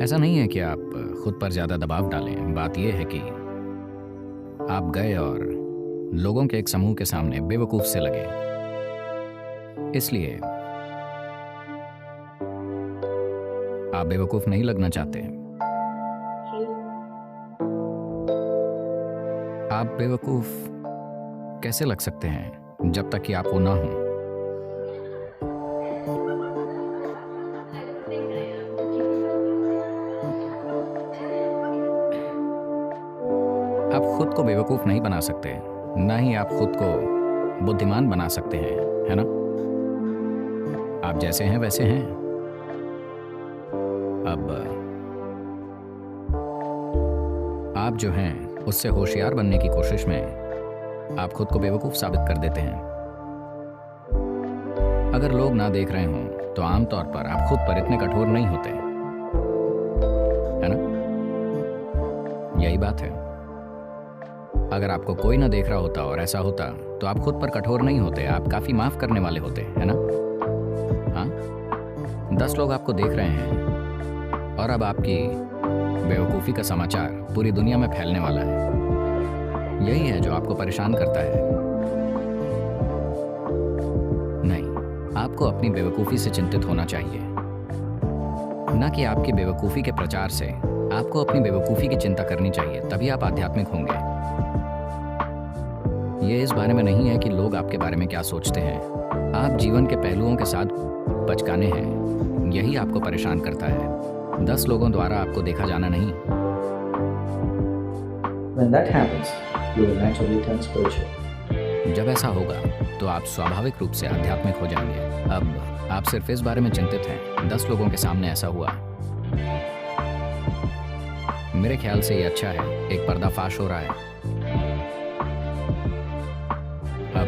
ऐसा नहीं है कि आप खुद पर ज़्यादा दबाव डालें। बात यह है कि आप गए और लोगों के एक समूह के सामने बेवकूफ़ से लगे। इसलिए आप बेवकूफ़ नहीं लगना चाहते। आप बेवकूफ़ कैसे लग सकते हैं जब तक कि आप वो ना हों? आप खुद को बेवकूफ़ नहीं बना सकते, ना ही आप खुद को बुद्धिमान बना सकते हैं, है ना? आप जैसे हैं वैसे हैं। अब आप जो हैं उससे होशियार बनने की कोशिश में आप खुद को बेवकूफ़ साबित कर देते हैं। अगर लोग ना देख रहे हों तो आमतौर पर आप खुद पर इतने कठोर नहीं होते, है ना? यही बात है। अगर आपको कोई ना देख रहा होता और ऐसा होता तो आप खुद पर कठोर नहीं होते, आप काफ़ी माफ़ करने वाले होते, है ना? हाँ, 10 लोग आपको देख रहे हैं और अब आपकी बेवकूफ़ी का समाचार पूरी दुनिया में फैलने वाला है। यही है जो आपको परेशान करता है। नहीं, आपको अपनी बेवकूफ़ी से चिंतित होना चाहिए, ना कि आपकी बेवकूफ़ी के प्रचार से। आपको अपनी बेवकूफ़ी की चिंता करनी चाहिए, तभी आप आध्यात्मिक होंगे। ये इस बारे में नहीं है कि लोग आपके बारे में क्या सोचते हैं। आप जीवन के पहलुओं के साथ बचकाने हैं, यही आपको परेशान करता है। 10 लोगों द्वारा आपको देखा जाना नहीं। When that happens, you will naturally turn spiritual. जब ऐसा होगा तो आप स्वाभाविक रूप से आध्यात्मिक हो जाएंगे। अब आप सिर्फ इस बारे में चिंतित हैं, 10 लोगों के सामने ऐसा हुआ। मेरे ख्याल से ये अच्छा है, एक पर्दाफाश हो रहा है। अब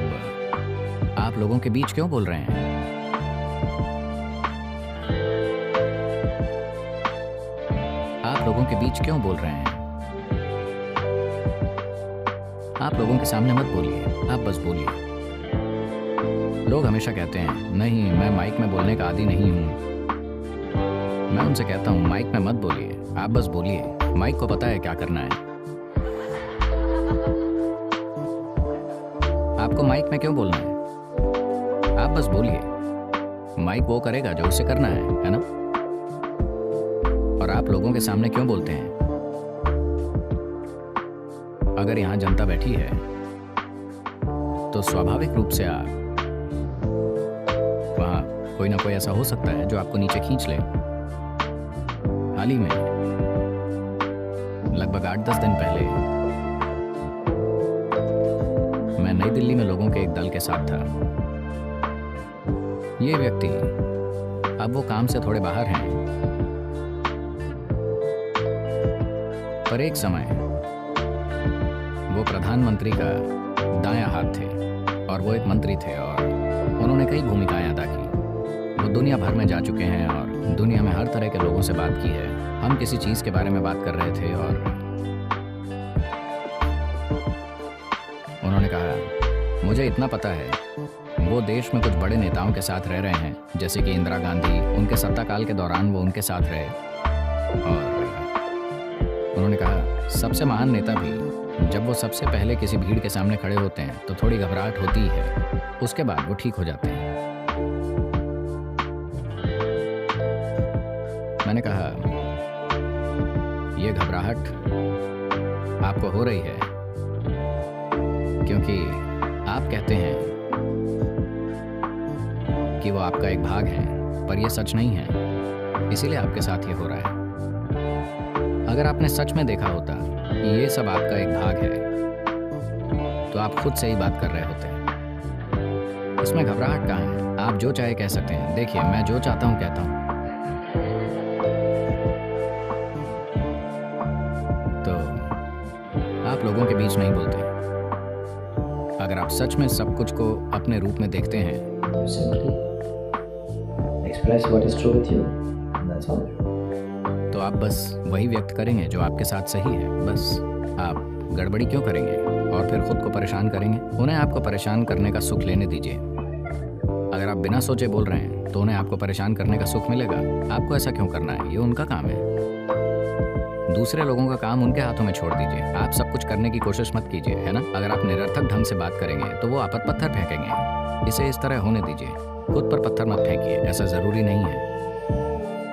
आप लोगों के बीच क्यों बोल रहे हैं? आप लोगों के बीच क्यों बोल रहे हैं? आप लोगों के सामने मत बोलिए, आप बस बोलिए। लोग हमेशा कहते हैं, नहीं, मैं माइक में बोलने का आदी नहीं हूं। मैं उनसे कहता हूं, माइक में मत बोलिए, आप बस बोलिए। माइक को पता है क्या करना है। आपको माइक में क्यों बोलना है? आप बस बोलिए। माइक वो करेगा जो उसे करना है ना? और आप लोगों के सामने क्यों बोलते हैं? अगर यहाँ जनता बैठी है तो स्वाभाविक रूप से आप वहाँ कोई ना कोई ऐसा हो सकता है जो आपको नीचे खींच ले। हाल ही में लगभग 8-10 दिन पहले मैं नई दिल्ली में लोगों के एक दल के साथ था। ये व्यक्ति अब वो काम से थोड़े बाहर हैं, पर एक समय वो प्रधानमंत्री का दायां हाथ थे और वो एक मंत्री थे और उन्होंने कई भूमिकाएं अदा की। वो दुनिया भर में जा चुके हैं और दुनिया में हर तरह के लोगों से बात की है। हम किसी चीज़ के बारे में बात कर रहे थे और उन्होंने कहा, मुझे इतना पता है, वो देश में कुछ बड़े नेताओं के साथ रह रहे हैं, जैसे कि इंदिरा गांधी। उनके सत्ताकाल के दौरान वो उनके साथ रहे। और उन्होंने कहा, सबसे महान नेता भी जब वो सबसे पहले किसी भीड़ के सामने खड़े होते हैं तो थोड़ी घबराहट होती ही है, उसके बाद वो ठीक हो जाते हैं। मैंने कहा, ये घबराहट आपको हो रही है क्योंकि आप कहते हैं कि वो आपका एक भाग है, पर यह सच नहीं है, इसीलिए आपके साथ ये हो रहा है। अगर आपने सच में देखा होता कि ये सब आपका एक भाग है तो आप खुद से ही बात कर रहे होते। इसमें घबराहट कहाँ है? आप जो चाहे कह सकते हैं। देखिए, मैं जो चाहता हूँ कहता हूँ। तो आप लोगों के बीच नहीं बोलते। अगर आप सच में सब कुछ को अपने रूप में देखते हैं, You simply express what is true with you, and that's all. तो आप बस वही व्यक्त करेंगे जो आपके साथ सही है। बस आप गड़बड़ी क्यों करेंगे और फिर खुद को परेशान करेंगे? उन्हें आपको परेशान करने का सुख लेने दीजिए। अगर आप बिना सोचे बोल रहे हैं तो उन्हें आपको परेशान करने का सुख मिलेगा। आपको ऐसा क्यों करना है? ये उनका काम है। दूसरे लोगों का काम उनके हाथों में छोड़ दीजिए। आप सब कुछ करने की कोशिश मत कीजिए, है ना? अगर आप निरर्थक ढंग से बात करेंगे तो वो आप पर पत्थर फेंकेंगे। इसे इस तरह होने दीजिए। खुद पर पत्थर मत फेंकिए, ऐसा जरूरी नहीं है।